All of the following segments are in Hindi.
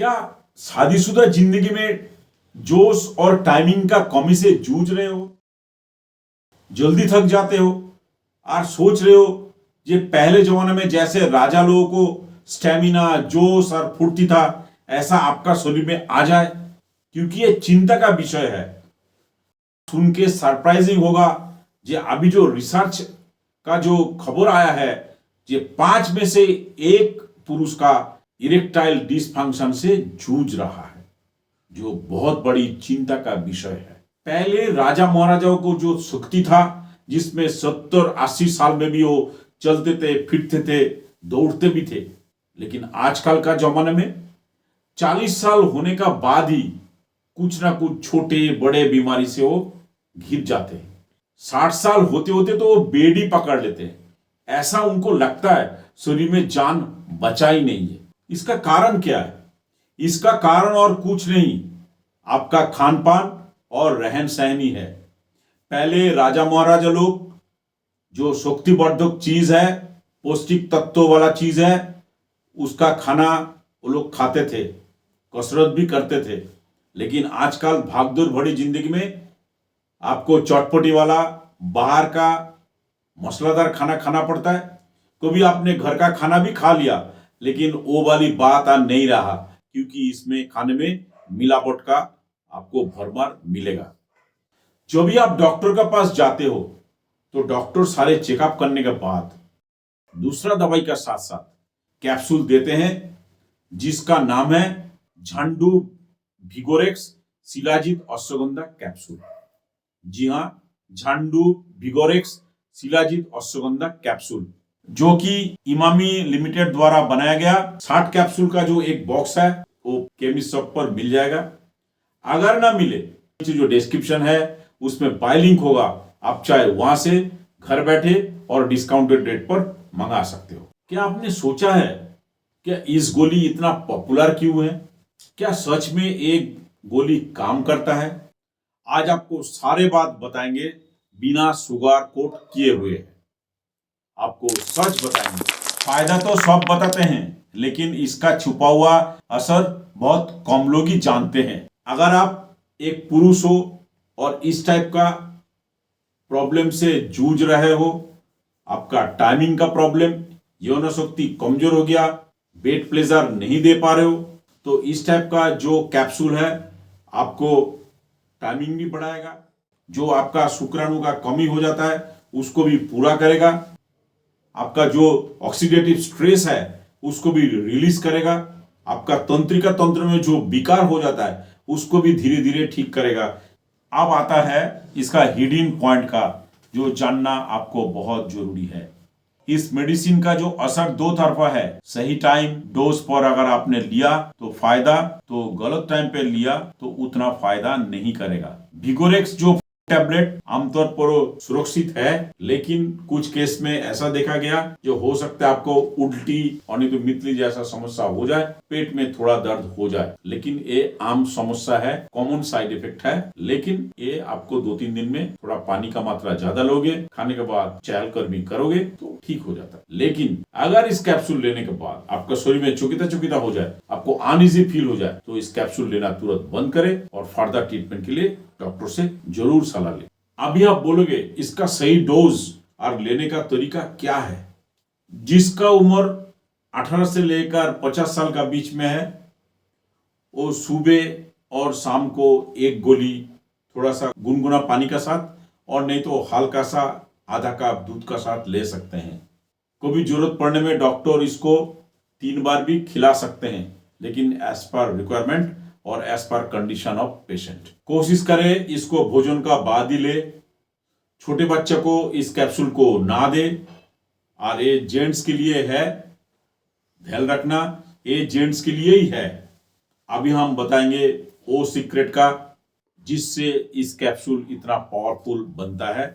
क्या शादीशुदा जिंदगी में जोश और टाइमिंग का कमी से जूझ रहे हो? जल्दी थक जाते हो और सोच रहे हो ये पहले जमाने में जैसे राजा लोगों को स्टेमिना, जोश और फुर्ती था, ऐसा आपका शरीर में आ जाए? क्योंकि ये चिंता का विषय है। सुन के सरप्राइजिंग होगा, ये अभी जो रिसर्च का जो खबर आया है, ये 5 में से 1 पुरुष का इरेक्टाइल डिसफंक्शन से जूझ रहा है, जो बहुत बड़ी चिंता का विषय है। पहले राजा महाराजाओं को जो शक्ति था, जिसमें 70-80 साल में भी वो चलते थे, फिरते थे, दौड़ते भी थे, लेकिन आजकल का जमाने में 40 साल होने का बाद ही कुछ ना कुछ छोटे बड़े बीमारी से वो घिर जाते हैं। 60 साल होते होते तो वो बेड ही पकड़ लेते हैं। ऐसा उनको लगता है शरीर में जान बचा ही नहीं है। इसका कारण क्या है? इसका कारण और कुछ नहीं, आपका खान पान और रहन सहन ही है। पहले राजा महाराजा लोग जो शक्तिवर्धक चीज है, पौष्टिक तत्वों वाला चीज है, उसका खाना वो लोग खाते थे, कसरत भी करते थे। लेकिन आजकल भागदौड़ भरी जिंदगी में आपको चटपटी वाला बाहर का मसालेदार खाना खाना पड़ता है। कभी आपने घर का खाना भी खा लिया, लेकिन वो वाली बात आ नहीं रहा, क्योंकि इसमें खाने में मिलावट का आपको भरमार मिलेगा। जब भी आप डॉक्टर के पास जाते हो तो डॉक्टर सारे चेकअप करने के बाद दूसरा दवाई का साथ साथ कैप्सूल देते हैं, जिसका नाम है झंडू भिगोरेक्स शिलाजीत अश्वगंधा कैप्सूल। जी हां, झंडू भिगोरेक्स शिलाजीत अश्वगंधा कैप्सूल, जो कि इमामी लिमिटेड द्वारा बनाया गया। 60 कैप्सूल का जो एक बॉक्स है वो केमिस्ट शॉप पर मिल जाएगा। अगर ना मिले, जो डिस्क्रिप्शन है उसमें बाय लिंक होगा, आप चाहे वहां से घर बैठे और डिस्काउंटेड रेट पर मंगा सकते हो। क्या आपने सोचा है क्या इस गोली इतना पॉपुलर क्यों है? क्या सच में एक गोली काम करता है? आज आपको सारे बात बताएंगे, बिना शुगर कोट किए हुए। आपको सच बताएंगे। फायदा तो सब बताते हैं, लेकिन इसका छुपा हुआ असर बहुत कम लोग ही जानते हैं। अगर आप एक पुरुष हो और इस टाइप का प्रॉब्लम से जूझ रहे हो, आपका टाइमिंग का प्रॉब्लम, यौन शक्ति कमजोर हो गया, बेड प्लेजर नहीं दे पा रहे हो, तो इस टाइप का जो कैप्सूल है आपको टाइमिंग भी बढ़ाएगा, जो आपका शुक्राणु का कमी हो जाता है उसको भी पूरा करेगा, आपका जो ऑक्सीडेटिव स्ट्रेस है उसको भी रिलीज करेगा, आपका तंत्रिका तंत्र में जो विकार हो जाता है उसको भी धीरे धीरे ठीक करेगा। अब आता है इसका हिडन पॉइंट का, जो जानना आपको बहुत जरूरी है। इस मेडिसिन का जो असर दो तरफा है। सही टाइम डोज पर अगर आपने लिया तो फायदा, तो गलत टाइम पे लिया तो उतना फायदा नहीं करेगा। भिगोरेक्स जो टैबलेट आमतौर पर सुरक्षित है, लेकिन कुछ केस में ऐसा देखा गया जो हो सकता है आपको उल्टी और नहीं तो मितली जैसा समस्या हो जाए, पेट में थोड़ा दर्द हो जाए, लेकिन ये आम समस्या है, कॉमन साइड इफेक्ट है। लेकिन ये आपको 2-3 दिन में थोड़ा पानी का मात्रा ज्यादा लोगे, खाने के बाद चहलकदमी करोगे तो ठीक हो जाता है। लेकिन अगर इस कैप्सूल लेने के बाद आपका शरीर में चुकिता चुकिता हो जाए, आपको अनईजी फील हो जाए, तो इस कैप्सूल लेना तुरंत बंद करें और फर्दर ट्रीटमेंट के लिए डॉक्टर से जरूर सलाह लें। अभी आप बोलोगे इसका सही डोज और लेने का तरीका क्या है? जिसका उम्र 18 से लेकर 50 साल का बीच में है, वो सुबह और शाम को एक गोली थोड़ा सा गुनगुना पानी का साथ, और नहीं तो हल्का सा आधा कप दूध का साथ ले सकते हैं। कभी जरूरत पड़ने में डॉक्टर इसको 3 बार भी खिला सकते हैं, लेकिन एज पर रिक्वायरमेंट और as per condition of patient. कोशिश करें इसको भोजन का बाद ही ले। छोटे बच्चे को इस कैप्सूल को ना दे। और ये जेंट्स के लिए है, ध्यान रखना, ये जेंट्स के लिए ही है। अभी हम बताएंगे वो सीक्रेट का, जिससे इस कैप्सूल इतना पावरफुल बनता है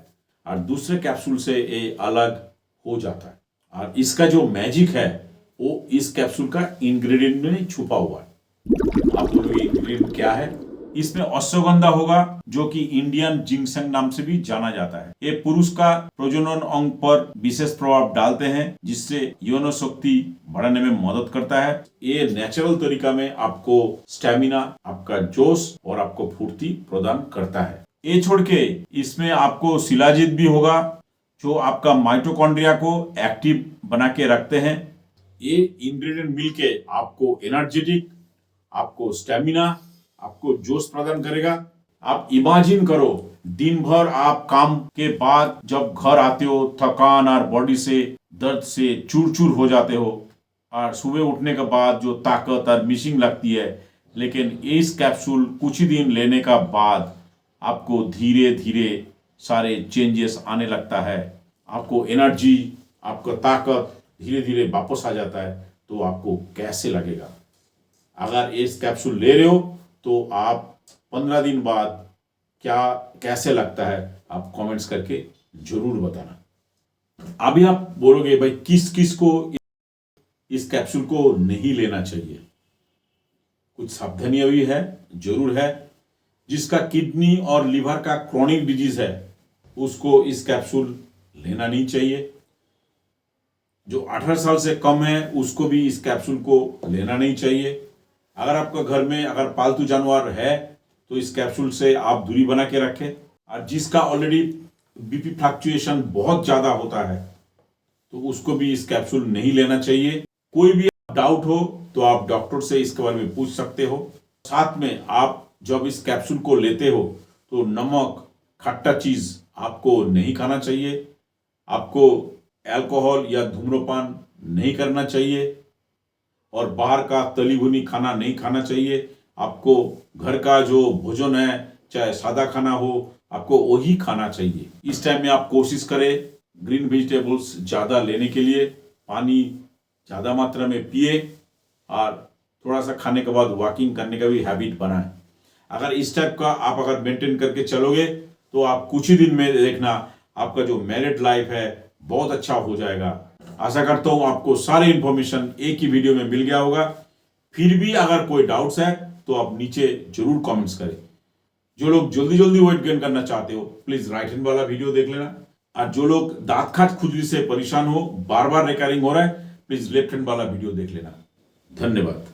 और दूसरे कैप्सूल से ये अलग हो जाता है। और इसका जो मैजिक है वो इस कैप्सूल का इंग्रेडिएंट में छुपा हुआ है। आप बोलोगे इंग्रेडिएंट क्या है? इसमें अश्वगंधा होगा, जो कि इंडियन जिंक्शन नाम से भी जाना जाता है। ये पुरुष का प्रजनन अंग पर विशेष प्रभाव डालते हैं, जिससे यौन शक्ति बढ़ाने में मदद करता है। ये नेचुरल तरीका में आपको स्टेमिना, आपका जोश और आपको फुर्ती प्रदान करता है। ये छोड़ के इसमें आपको शिलाजीत भी होगा, जो आपका माइटोकॉन्ड्रिया को एक्टिव बना के रखते हैं। ये इंग्रेडिएंट मिलके आपको एनर्जेटिक, आपको स्टेमिना, आपको जोश प्रदान करेगा। आप इमेजिन करो, दिन भर आप काम के बाद जब घर आते हो, थकान और बॉडी से दर्द से चूर चूर हो जाते हो, और सुबह उठने के बाद जो ताकत और मिसिंग लगती है, लेकिन इस कैप्सूल कुछ ही दिन लेने का बाद आपको धीरे धीरे सारे चेंजेस आने लगता है। आपको एनर्जी, आपका ताकत धीरे धीरे वापस आ जाता है। तो आपको कैसे लगेगा? अगर इस कैप्सूल ले रहे हो तो आप 15 दिन बाद कैसे लगता है, आप कमेंट्स करके जरूर बताना। अभी आप बोलोगे भाई किस किस को इस कैप्सूल को नहीं लेना चाहिए? कुछ सावधानियां भी है, जरूर है। जिसका किडनी और लिवर का क्रोनिक डिजीज है, उसको इस कैप्सूल लेना नहीं चाहिए। जो 18 साल से कम है, उसको भी इस कैप्सूल को लेना नहीं चाहिए। अगर आपका घर में अगर पालतू जानवर है, तो इस कैप्सूल से आप दूरी बना के रखें। और जिसका ऑलरेडी बीपी फ्लक्चुएशन बहुत ज़्यादा होता है, तो उसको भी इस कैप्सूल नहीं लेना चाहिए। कोई भी डाउट हो तो आप डॉक्टर से इसके बारे में पूछ सकते हो। साथ में आप जब इस कैप्सूल को लेते हो तो नमक, खट्टा चीज़ आपको नहीं खाना चाहिए। आपको अल्कोहल या धूम्रपान नहीं करना चाहिए, और बाहर का तली भुनी खाना नहीं खाना चाहिए। आपको घर का जो भोजन है, चाहे सादा खाना हो, आपको वही खाना चाहिए। इस टाइम में आप कोशिश करें ग्रीन वेजिटेबल्स ज़्यादा लेने के लिए, पानी ज़्यादा मात्रा में पिए, और थोड़ा सा खाने के बाद वॉकिंग करने का भी हैबिट बनाएं। अगर इस टाइप का आप अगर मेंटेन करके चलोगे तो आप कुछ ही दिन में देखना आपका जो मैरिड लाइफ है बहुत अच्छा हो जाएगा। आशा करता हूँ आपको सारे इंफॉर्मेशन एक ही वीडियो में मिल गया होगा। फिर भी अगर कोई डाउट्स है तो आप नीचे जरूर कमेंट्स करें। जो लोग जल्दी जल्दी वेट गेन करना चाहते हो, प्लीज राइट हैंड वाला वीडियो देख लेना। और जो लोग दांत खाज खुजली से परेशान हो, बार बार रिकरिंग हो रहा है, प्लीज लेफ्ट हैंड वाला वीडियो देख लेना। धन्यवाद।